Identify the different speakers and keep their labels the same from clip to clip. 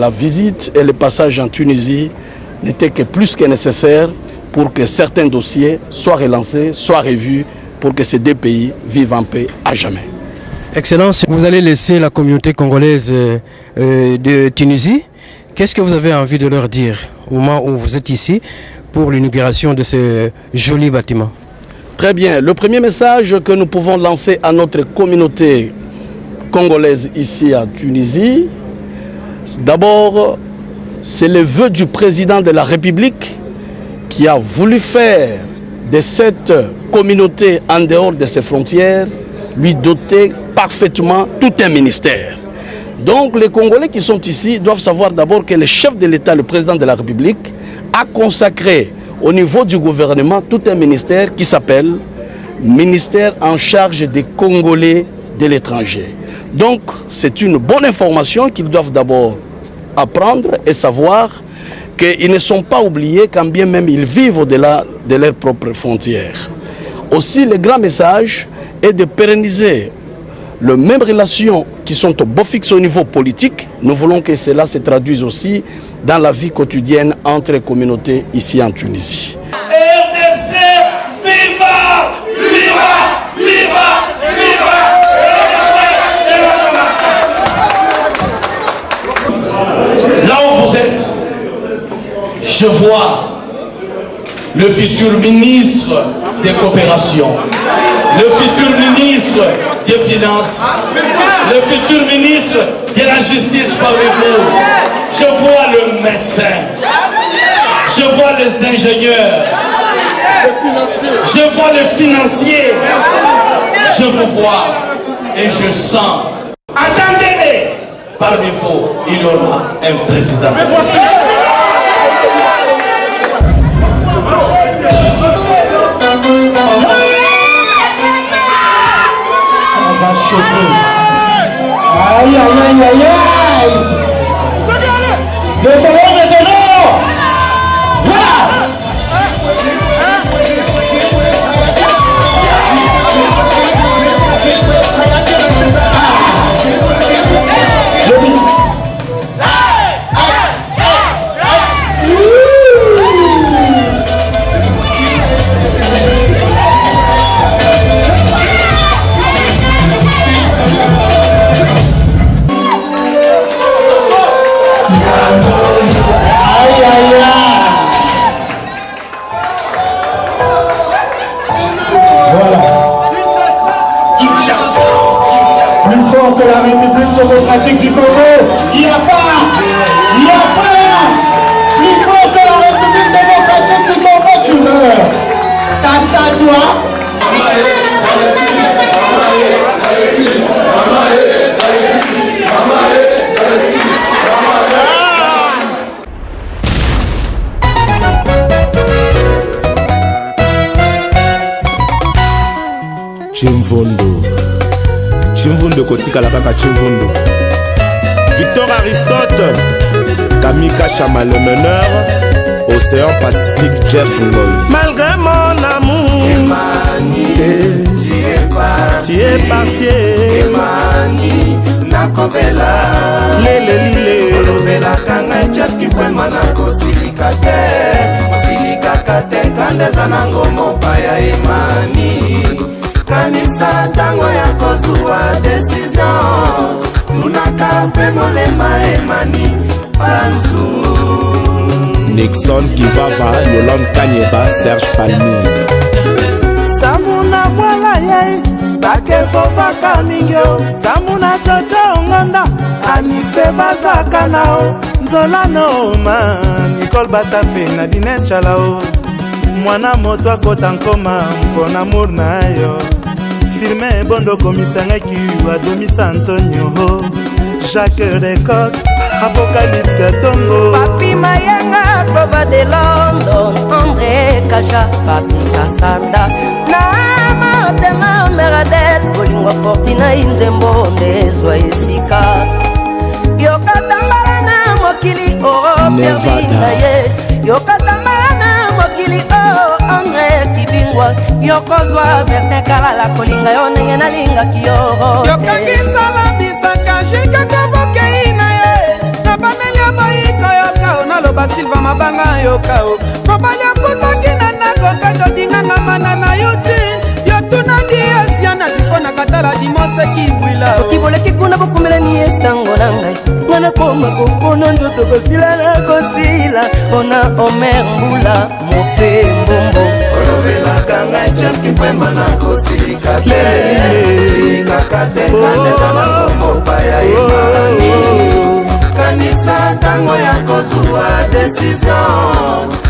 Speaker 1: la visite et le passage en Tunisie n'était que plus que nécessaire pour que certains dossiers soient relancés, soient revus, pour que ces deux pays vivent en paix à jamais.
Speaker 2: Excellence, vous allez laisser la communauté congolaise de Tunisie. Qu'est-ce que vous avez envie de leur dire au moment où vous êtes ici pour l'inauguration de ce joli bâtiment?
Speaker 1: Très bien. Le premier message que nous pouvons lancer à notre communauté congolaise ici à Tunisie, d'abord, c'est le vœu du président de la République qui a voulu faire de cette communauté en dehors de ses frontières, lui doter parfaitement tout un ministère. Donc les Congolais qui sont ici doivent savoir d'abord que le chef de l'État, le président de la République, a consacré au niveau du gouvernement tout un ministère qui s'appelle ministère en charge des Congolais de l'étranger. Donc c'est une bonne information qu'ils doivent d'abord apprendre et savoir qu'ils ne sont pas oubliés quand bien même ils vivent au-delà de leurs propres frontières. Aussi, le grand message est de pérenniser les mêmes relations qui sont au beau fixe au niveau politique. Nous voulons que cela se traduise aussi dans la vie quotidienne entre les communautés ici en Tunisie.
Speaker 3: RDC, viva, viva, viva, viva. Là où vous êtes, je vois le futur ministre des coopérations, le futur ministre des finances, le futur ministre de la justice parmi vous. Je vois le médecin, je vois les ingénieurs, je vois les financiers, je vous vois et je sens. Attendez-les, parmi vous, il y aura un président.
Speaker 4: Aïe, aïe, aïe, aïe, aïe. Détonnons. Voilà. Que la République démocratique du Congo, il n'y a pas plus fort que la République démocratique du Congo, tu meurs. T'as ça toi?
Speaker 5: Chimvundo kotika la kaka Chimvundo. Victor Aristote, Kamika Chama le meneur, Océan Pacifique Jeff Ngoy.
Speaker 3: Malgré mon amour, Emani, tu es parti, Emani, nakobela, lele, olobela kanga Jeff kikwema nako silikate, silikakate kandeza nango mobaya Emani. Kanisa tango ya kozua decision tunaka pe molema Emani Panzu
Speaker 5: Nixon Kivava, Yolande Kanyeba, Serge Palmi.
Speaker 3: Samuna mwala ye bake bobaka mingyo Samuna chocho ngonda anise bazaka nao Nzola noma Nicole Batape na dine chalao Mwana moto akota nkoma mpona amour na yo Filme bondo komisanga kiwa domisa Antonio Jacques Lecoq Apocalypse Tongo
Speaker 6: Papi Mayanga Prova de London André Kaja Papi Kassanda Na Motema Meradel Bolingwa Fortina Inzembo Ndezwa Esika Yokatambara na mokili Nevada Yokatambara na mokili André Kibingwa Yokozwa Verte Kalala Kolinga Yonenge na linga Kiyoro
Speaker 3: Yokakisala Bisaka Jika Kaboke Inaye Nabaneli
Speaker 7: yoka o mobali akutaki na ndako kato dinganga mana na yo te yo tunaki asia na tifo na katala dimose kibwila
Speaker 6: soki boleki kuna bokumelani esango na ngai nga nakoma kokona nzoto kosila na kosila mpona omer mbula mofe mbombo
Speaker 7: olobelaka ngai jamki mpwema na kosilika te silikaka te kandeza na komopaya imani kanisa ntango ya kozwa desizio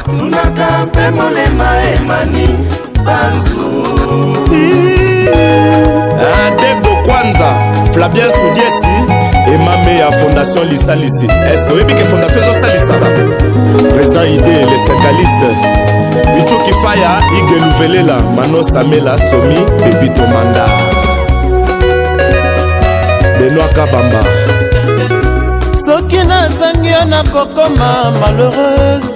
Speaker 7: tunaka mpe molema emani banzu
Speaker 5: Debo Kwanza Flavien Soudiesi Emame ya Fondation Lisalisi. Est-ce que oui que Fondation Lisalisa Président idée les syndicalistes Pichu Kifaya Igelouvelela Mano Samela Somi Bebito Manda Benoît Kabamba
Speaker 7: soki nazangi yo nakokoma malheureuse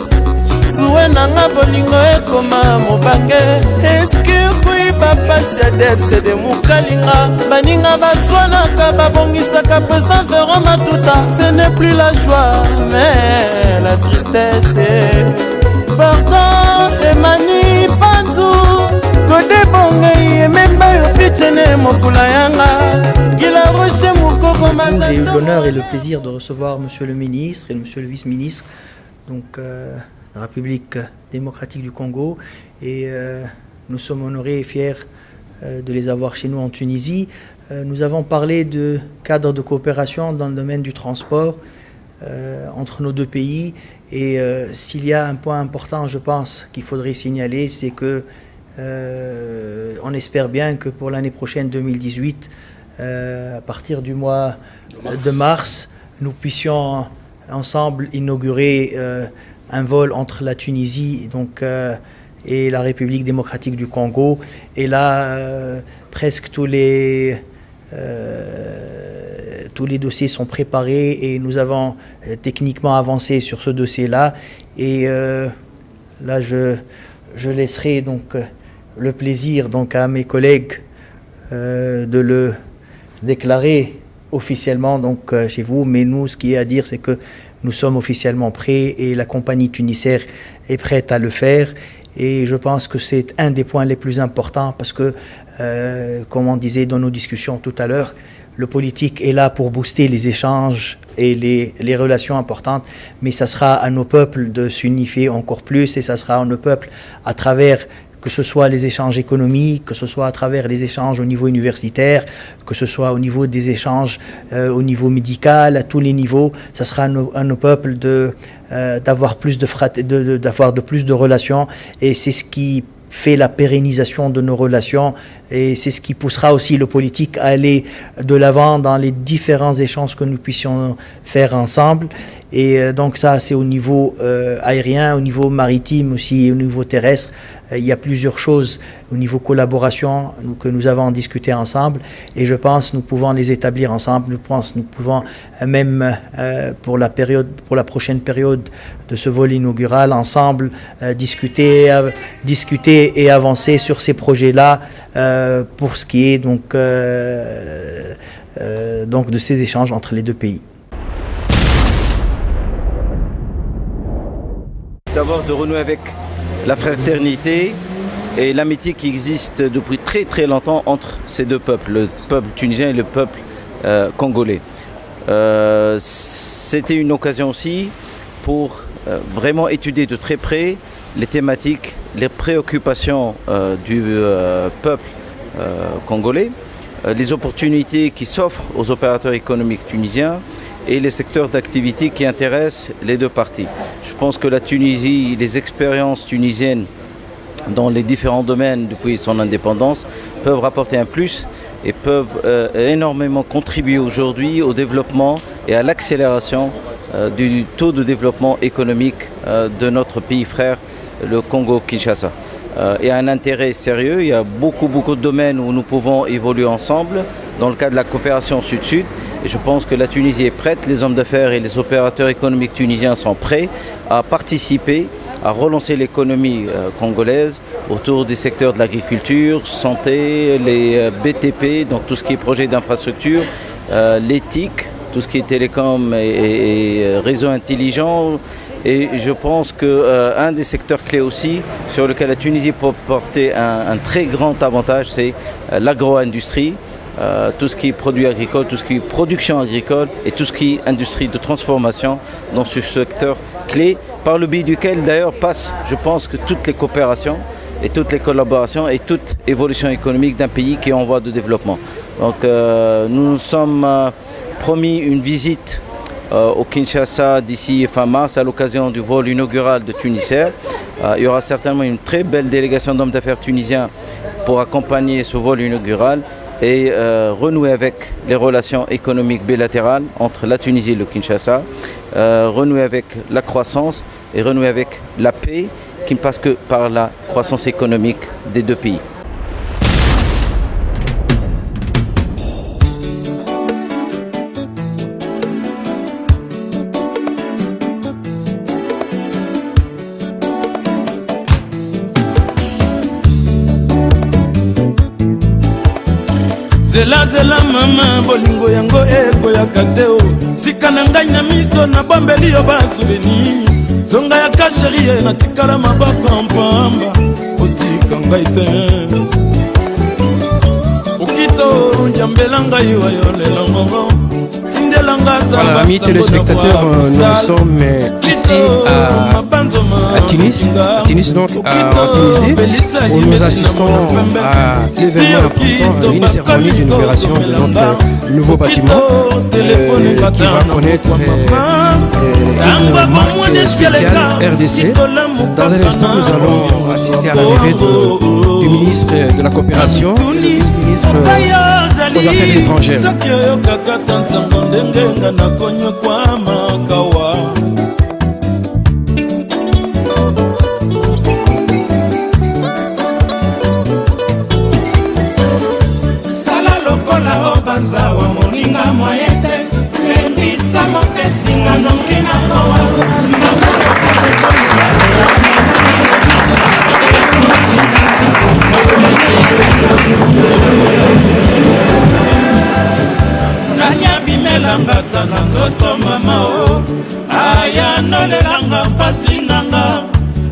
Speaker 7: suwe nanga bolingo ekoma mobange eske koyiba pasi ya depse de mokalinga baninga baswanaka babongisaka président Véron Matuta ce n'est plus la joie mais la tristesse pardon emani panzu kodebongei ememba yo pichene mokula yanga gila roche mokoko masando.
Speaker 8: J'ai eu l'honneur et le plaisir de recevoir monsieur le ministre et monsieur le vice-ministre donc la République démocratique du Congo et nous sommes honorés et fiers de les avoir chez nous en Tunisie. Nous avons parlé de cadre de coopération dans le domaine du transport entre nos deux pays et s'il y a un point important je pense qu'il faudrait signaler c'est que on espère bien que pour l'année prochaine 2018 à partir du mois de mars nous puissions ensemble inaugurer un vol entre la Tunisie donc, et la République démocratique du Congo. Et là, presque tous les dossiers sont préparés et nous avons techniquement avancé sur ce dossier-là. Et là, je laisserai donc le plaisir donc, à mes collègues de le déclarer officiellement donc, chez vous. Mais nous, ce qui est à dire, c'est que nous sommes officiellement prêts et la compagnie Tunisair est prête à le faire. Et je pense que c'est un des points les plus importants parce que, comme on disait dans nos discussions tout à l'heure, le politique est là pour booster les échanges et les relations importantes, mais ça sera à nos peuples de s'unifier encore plus et ça sera à nos peuples à travers que ce soit les échanges économiques, que ce soit à travers les échanges au niveau universitaire, que ce soit au niveau des échanges au niveau médical, à tous les niveaux, ça sera à nos peuples d'avoir plus d'avoir de plus de relations et c'est ce qui fait la pérennisation de nos relations et c'est ce qui poussera aussi le politique à aller de l'avant dans les différents échanges que nous puissions faire ensemble. Et donc ça, c'est au niveau aérien, au niveau maritime aussi, au niveau terrestre. Il y a plusieurs choses au niveau collaboration que nous avons discuté ensemble et je pense que nous pouvons les établir ensemble. Je pense que nous pouvons même pour la prochaine période de ce vol inaugural ensemble discuter et avancer sur ces projets-là pour ce qui est donc de ces échanges entre les deux pays.
Speaker 9: D'abord de renouer avec la fraternité et l'amitié qui existe depuis très très longtemps entre ces deux peuples, le peuple tunisien et le peuple congolais. C'était une occasion aussi pour vraiment étudier de très près les thématiques, les préoccupations du peuple congolais, les opportunités qui s'offrent aux opérateurs économiques tunisiens et les secteurs d'activité qui intéressent les deux parties. Je pense que la Tunisie, les expériences tunisiennes dans les différents domaines depuis son indépendance peuvent rapporter un plus et peuvent énormément contribuer aujourd'hui au développement et à l'accélération du taux de développement économique de notre pays frère, le Congo-Kinshasa. Il y a un intérêt sérieux, il y a beaucoup de domaines où nous pouvons évoluer ensemble dans le cadre de la coopération sud-sud. Et je pense que la Tunisie est prête, les hommes d'affaires et les opérateurs économiques tunisiens sont prêts à participer, à relancer l'économie congolaise autour des secteurs de l'agriculture, santé, les BTP, donc tout ce qui est projet d'infrastructure, l'éthique, tout ce qui est télécom et réseaux intelligents, Et je pense qu'un des secteurs clés aussi sur lequel la Tunisie peut porter un très grand avantage, c'est l'agro-industrie. Tout ce qui est produits agricoles, tout ce qui est production agricole et tout ce qui est industrie de transformation dans ce secteur clé, par le biais duquel d'ailleurs passent, je pense, que toutes les coopérations et toutes les collaborations et toute évolution économique d'un pays qui est en voie de développement. Donc nous nous sommes promis une visite au Kinshasa d'ici fin mars à l'occasion du vol inaugural de Tunisair. Il y aura certainement une très belle délégation d'hommes d'affaires tunisiens pour accompagner ce vol inaugural et renouer avec les relations économiques bilatérales entre la Tunisie et le Kinshasa, renouer avec la croissance et renouer avec la paix qui ne passe que par la croissance économique des deux pays.
Speaker 10: Zela zela mama bolingo yango ekoyaka te o sika na ngai na miso na bombeli yo ba souvenir zonga ya kasherie na tikala maboko mpamba otika ngai te okito njambela ngai wa yo lelo ngongo tindela ngata.
Speaker 2: Voilà, amis téléspectateurs, nous sommes ici à Tunis donc en Tunisie, où nous assistons à l'événement important, une cérémonie d'inauguration de notre nouveau bâtiment qui va connaître une marque spéciale RDC. Dans un instant, nous allons assister à l'arrivée du ministre de la coopération, du ministre aux affaires étrangères.
Speaker 4: Zawa moninga moyete Lendisa moke singa nongina kawa Nanya bimelanga tana ndoto mama o Aya nolelanga pasi nanga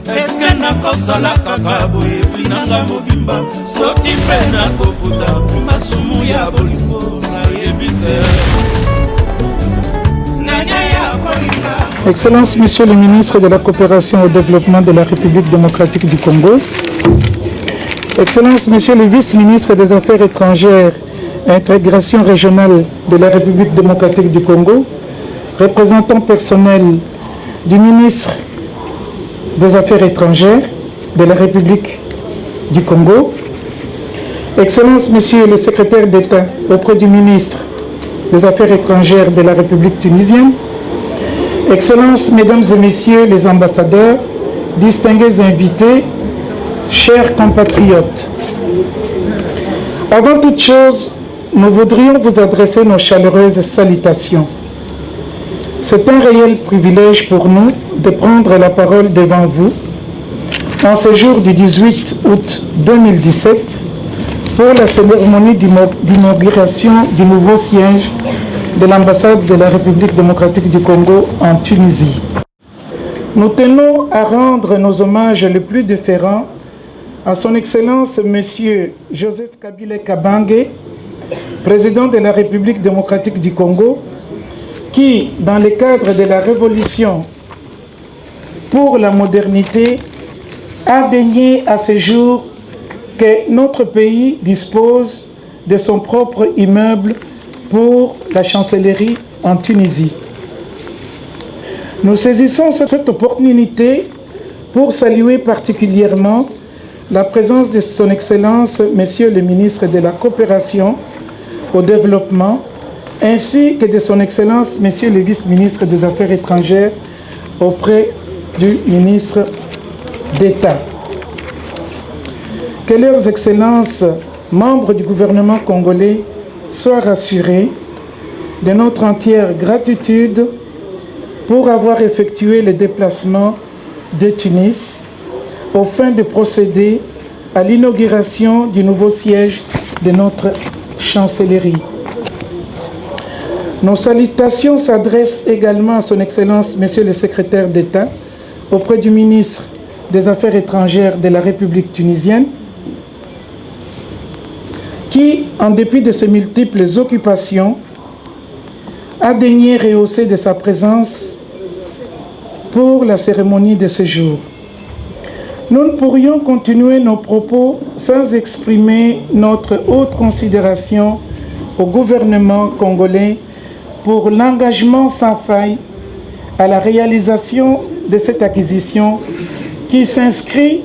Speaker 4: Eske nakosala kaka boye vinanga mobimba Soki mpe nakofuta masumu ya bolingo na yebite.
Speaker 11: Excellences, Monsieur le ministre de la Coopération au développement de la République démocratique du Congo, Excellences, Monsieur le vice-ministre des Affaires étrangères et intégration régionale de la République démocratique du Congo, représentant personnel du ministre des Affaires étrangères de la République du Congo, Excellences, Monsieur le secrétaire d'État auprès du ministre des Affaires étrangères de la République tunisienne, Excellences, Mesdames et Messieurs les ambassadeurs, distingués invités, chers compatriotes. Avant toute chose, nous voudrions vous adresser nos chaleureuses salutations. C'est un réel privilège pour nous de prendre la parole devant vous en ce jour du 18 août 2017 pour la cérémonie d'inauguration du nouveau siège de l'ambassade de la République démocratique du Congo en Tunisie. Nous tenons à rendre nos hommages les plus déférents à son Excellence Monsieur Joseph Kabila Kabange, président de la République démocratique du Congo, qui, dans le cadre de la révolution pour la modernité, a daigné à ce jour que notre pays dispose de son propre immeuble pour la chancellerie en Tunisie. Nous saisissons cette opportunité pour saluer particulièrement la présence de son Excellence, Monsieur le ministre de la Coopération au développement, ainsi que de son Excellence, Monsieur le vice-ministre des Affaires étrangères auprès du ministre d'État. Que leurs Excellences, membres du gouvernement congolais, soient rassurés de notre entière gratitude pour avoir effectué le déplacement de Tunis aux fins de procéder à l'inauguration du nouveau siège de notre chancellerie. Nos salutations s'adressent également à son Excellence, Monsieur le Secrétaire d'État, auprès du ministre des Affaires étrangères de la République tunisienne, qui, en dépit de ses multiples occupations, a daigné rehausser de sa présence pour la cérémonie de ce jour. Nous ne pourrions continuer nos propos sans exprimer notre haute considération au gouvernement congolais pour l'engagement sans faille à la réalisation de cette acquisition qui s'inscrit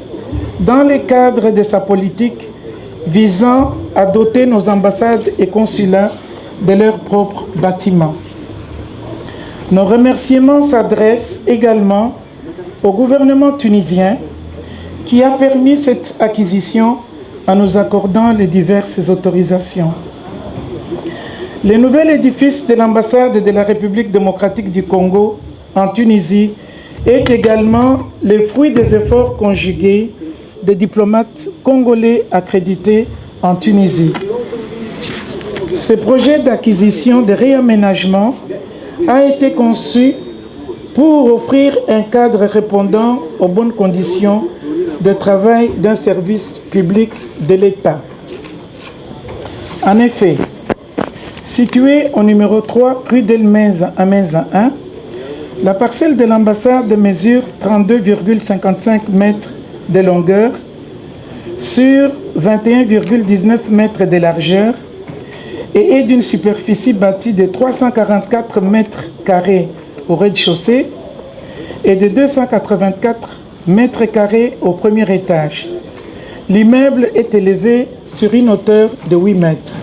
Speaker 11: dans le cadre de sa politique visant à doter nos ambassades et consulats de leurs propres bâtiments. Nos remerciements s'adressent également au gouvernement tunisien qui a permis cette acquisition en nous accordant les diverses autorisations. Le nouvel édifice de l'ambassade de la République démocratique du Congo en Tunisie est également le fruit des efforts conjugués des diplomates congolais accrédités en Tunisie. Ce projet d'acquisition de réaménagement a été conçu pour offrir un cadre répondant aux bonnes conditions de travail d'un service public de l'État. En effet, située au numéro 3 rue d'Elmeza à Meza 1, la parcelle de l'ambassade mesure 32,55 mètres de longueur sur 21,19 mètres de largeur et est d'une superficie bâtie de 344 mètres carrés au rez-de-chaussée et de 284 mètres carrés au premier étage. L'immeuble est élevé sur une hauteur de 8 mètres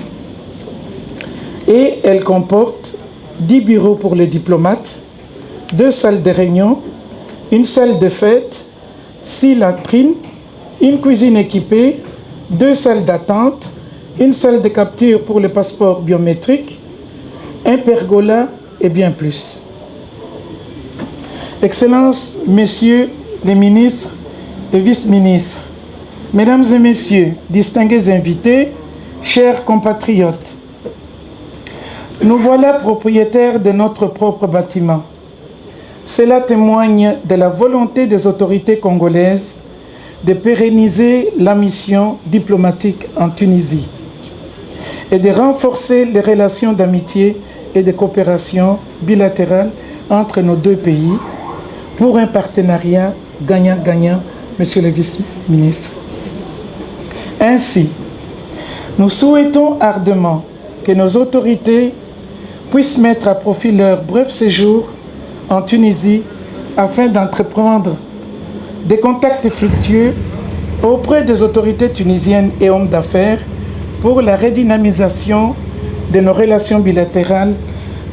Speaker 11: et elle comporte 10 bureaux pour les diplomates, 2 salles de réunion, une salle de fête, 6 latrines, une cuisine équipée, 2 salles d'attente, une salle de capture pour les passeports biométriques, un pergola et bien plus. Excellences, Messieurs les ministres et vice-ministres, Mesdames et Messieurs, distingués invités, chers compatriotes, nous voilà propriétaires de notre propre bâtiment. Cela témoigne de la volonté des autorités congolaises de pérenniser la mission diplomatique en Tunisie et de renforcer les relations d'amitié et de coopération bilatérale entre nos deux pays pour un partenariat gagnant-gagnant, Monsieur le vice-ministre. Ainsi, nous souhaitons ardemment que nos autorités puissent mettre à profit leur bref séjour en Tunisie afin d'entreprendre des contacts fructueux auprès des autorités tunisiennes et hommes d'affaires pour la redynamisation de nos relations bilatérales,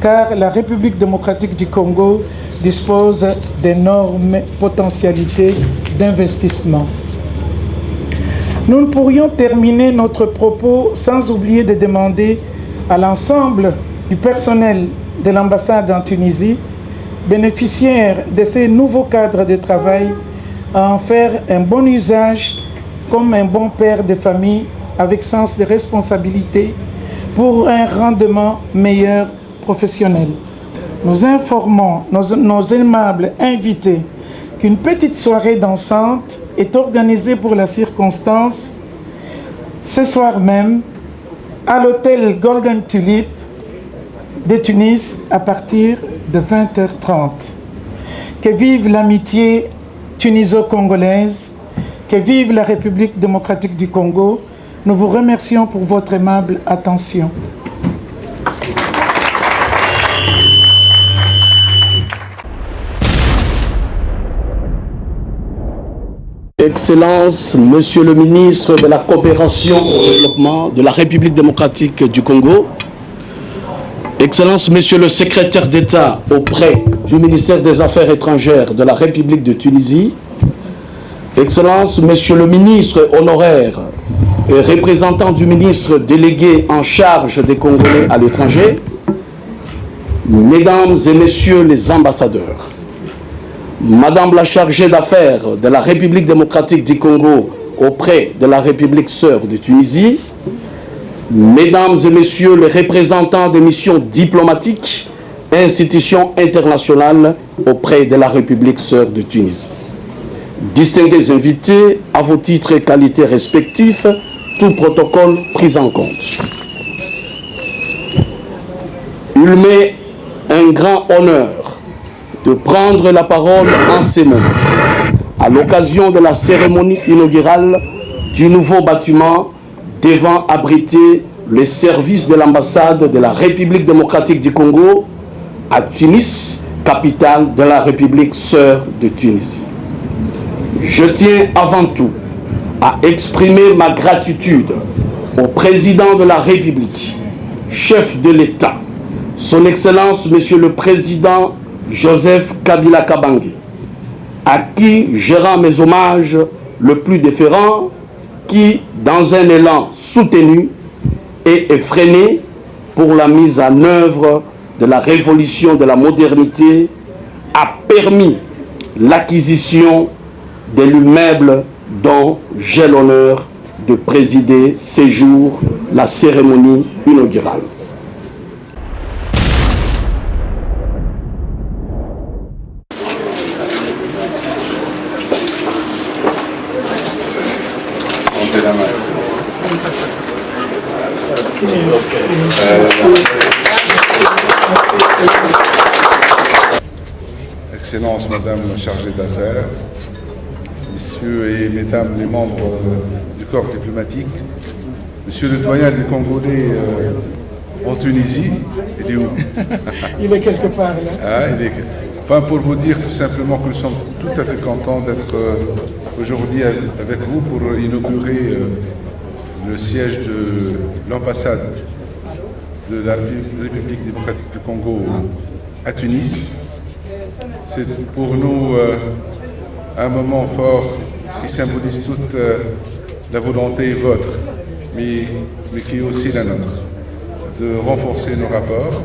Speaker 11: car la République démocratique du Congo dispose d'énormes potentialités d'investissement. Nous ne pourrions terminer notre propos sans oublier de demander à l'ensemble du personnel de l'ambassade en Tunisie, bénéficiaire de ces nouveaux cadres de travail, à en faire un bon usage comme un bon père de famille avec sens de responsabilité pour un rendement meilleur professionnel. Nous informons nos aimables invités qu'une petite soirée dansante est organisée pour la circonstance ce soir même à l'hôtel Golden Tulip de Tunis à partir de 20h30. Que vive l'amitié tuniso-congolaise, que vive la République démocratique du Congo. Nous vous remercions pour votre aimable attention.
Speaker 1: Excellence, Monsieur le ministre de la Coopération au développement de la République démocratique du Congo, Excellence, Monsieur le secrétaire d'État auprès du ministère des Affaires étrangères de la République de Tunisie, Excellence, Monsieur le ministre honoraire et représentant du ministre délégué en charge des Congolais à l'étranger, Mesdames et Messieurs les ambassadeurs, Madame la chargée d'affaires de la République démocratique du Congo auprès de la République sœur de Tunisie, Mesdames et Messieurs les représentants des missions diplomatiques et institutions internationales auprès de la République sœur de Tunisie. Distingués invités, à vos titres et qualités respectifs, tout protocole pris en compte. Il m'est un grand honneur de prendre la parole en ces moments, à l'occasion de la cérémonie inaugurale du nouveau bâtiment devant abriter les services de l'ambassade de la République démocratique du Congo à Tunis, capitale de la République sœur de Tunisie. Je tiens avant tout à exprimer ma gratitude au président de la République, chef de l'État, son Excellence Monsieur le Président Joseph Kabila Kabange, à qui je rends mes hommages le plus déférents, qui, dans un élan soutenu et effréné pour la mise en œuvre de la révolution de la modernité, a permis l'acquisition de l'immeuble dont j'ai l'honneur de présider ces jours la cérémonie inaugurale.
Speaker 12: Excellence, Madame la chargée d'affaires, Messieurs et Mesdames les membres du corps diplomatique, Monsieur le doyen des Congolais en Tunisie, il est où?
Speaker 11: Il est quelque part là.
Speaker 12: Ah, enfin, pour vous dire tout simplement que nous sommes tout à fait contents d'être aujourd'hui avec vous pour inaugurer le siège de l'ambassade de la République démocratique du Congo à Tunis. C'est pour nous un moment fort qui symbolise toute la volonté vôtre, mais qui est aussi la nôtre, de renforcer nos rapports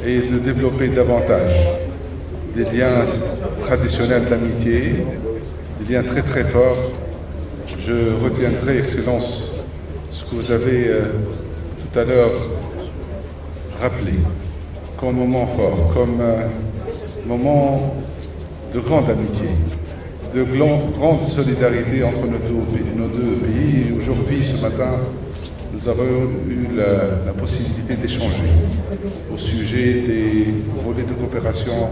Speaker 12: et de développer davantage des liens traditionnels d'amitié, des liens très très forts. Je retiendrai, Excellence, ce que vous avez tout à l'heure rappelé comme moment fort, comme moment de grande amitié, de grande solidarité entre nos deux pays. Et aujourd'hui, ce matin, nous avons eu la possibilité d'échanger au sujet des volets de coopération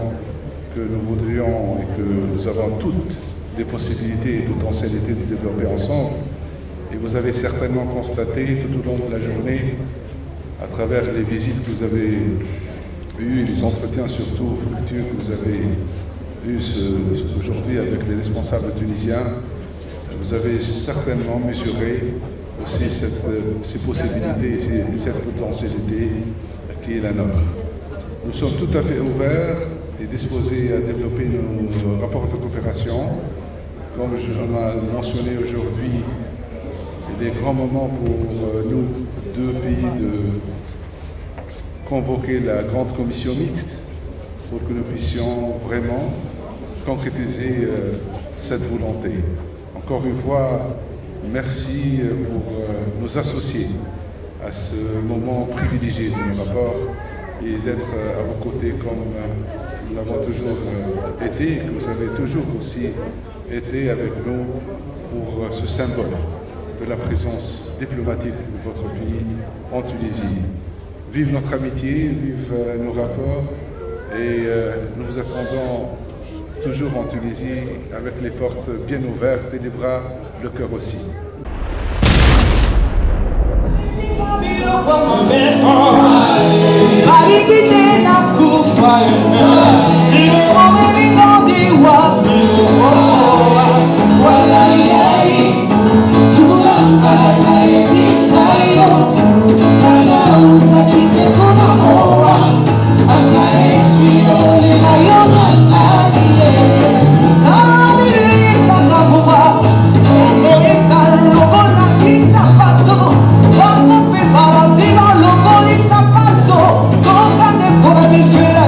Speaker 12: que nous voudrions et que nous avons toutes des possibilités et potentialités de développer ensemble. Et vous avez certainement constaté tout au long de la journée, à travers les visites que vous avez eues, les entretiens surtout fructueux que vous avez eus aujourd'hui avec les responsables tunisiens, vous avez certainement mesuré aussi ces possibilités et cette potentialité qui est la nôtre. Nous sommes tout à fait ouverts et disposés à développer nos rapports de coopération. Comme je l'ai mentionné aujourd'hui, il est grand moment pour nous, deux pays, de convoquer la grande commission mixte pour que nous puissions vraiment concrétiser cette volonté. Encore une fois, merci pour nous associer à ce moment privilégié de nos rapports et d'être à vos côtés comme nous l'avons toujours été et que vous avez toujours aussi été avec nous pour ce symbole de la présence diplomatique de votre pays en Tunisie. Vive notre amitié, vive nos rapports et nous vous attendons toujours en Tunisie avec les portes bien ouvertes et les bras, le cœur aussi.
Speaker 13: Monsieur la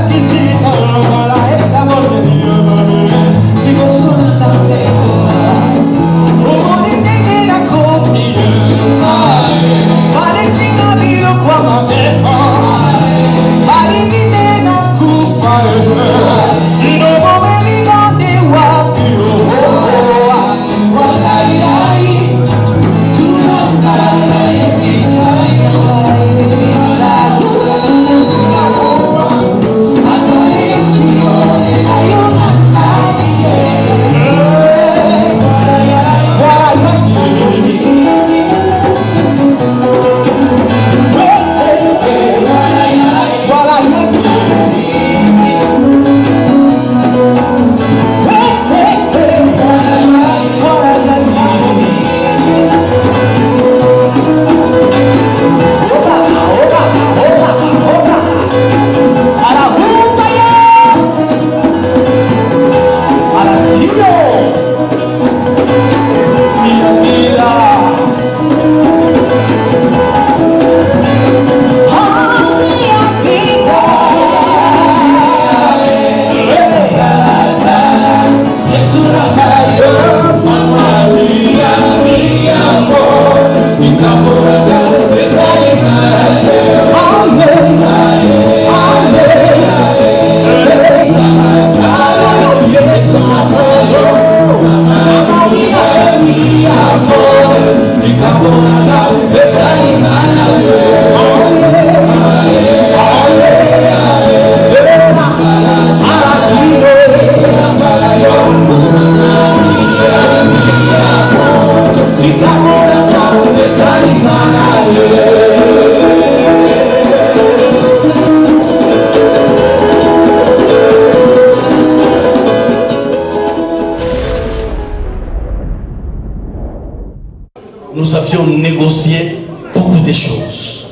Speaker 3: avions négocié beaucoup de choses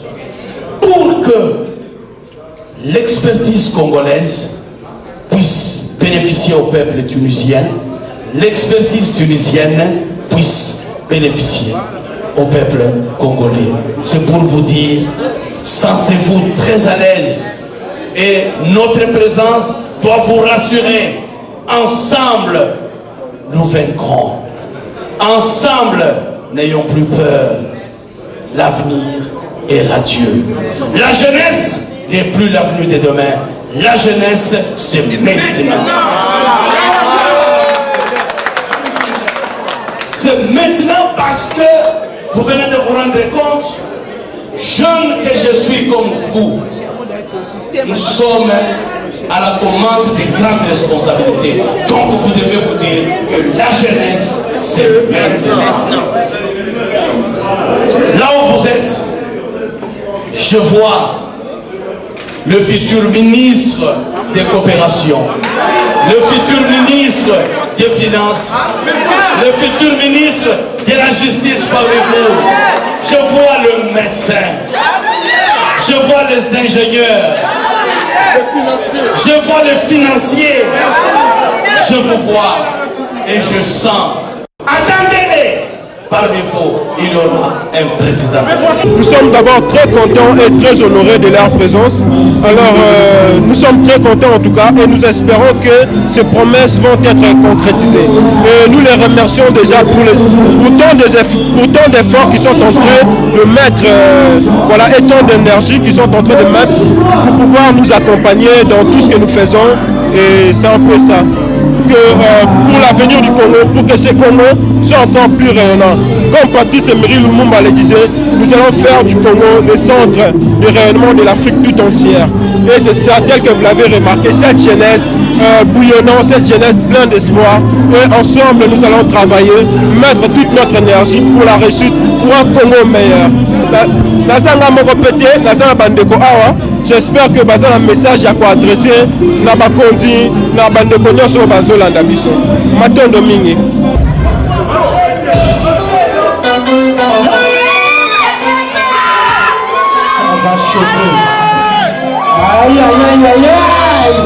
Speaker 3: pour que l'expertise congolaise puisse bénéficier au peuple tunisien, l'expertise tunisienne puisse bénéficier au peuple congolais. C'est pour vous dire, sentez-vous très à l'aise et notre présence doit vous rassurer. Ensemble, nous vaincrons. Ensemble, n'ayons plus peur. L'avenir est radieux. La jeunesse n'est plus l'avenir de demain. La jeunesse, c'est maintenant. C'est maintenant parce que vous venez de vous rendre compte, jeune que je suis comme vous, nous sommes à la commande des grandes responsabilités. Donc vous devez vous dire que la jeunesse, c'est maintenant. Là où vous êtes, je vois le futur ministre des coopérations, le futur ministre des finances, le futur ministre de la justice parmi vous. Je vois le médecin, je vois les ingénieurs, je vois les financiers, je vous vois et je sens. Attendez-les! Parmi vous, il y aura un président.
Speaker 13: Nous sommes d'abord très contents et très honorés de leur présence. Alors, nous sommes très contents en tout cas et nous espérons que ces promesses vont être concrétisées. Et nous les remercions déjà pour tant d'efforts qu'ils sont en train de mettre, et tant d'énergie qu'ils sont en train de mettre pour pouvoir nous accompagner dans tout ce que nous faisons. Et c'est un peu ça. Pour l'avenir du Congo, pour que ce Congo soit encore plus rayonnant. Comme Patrice Emery Lumumba le disait, nous allons faire du Congo le centre de rayonnement de l'Afrique tout entière. Et c'est ça, tel que vous l'avez remarqué, cette jeunesse bouillonnante, cette jeunesse pleine d'espoir. Et ensemble, nous allons travailler, mettre toute notre énergie pour la réussite, pour un Congo meilleur. J'espère que un message à quoi adresser na bakondi na bandeko nyonso bazolanda biso matondo mingi.
Speaker 14: Aïe aïe aïe aïe aïe.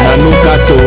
Speaker 5: Nanukato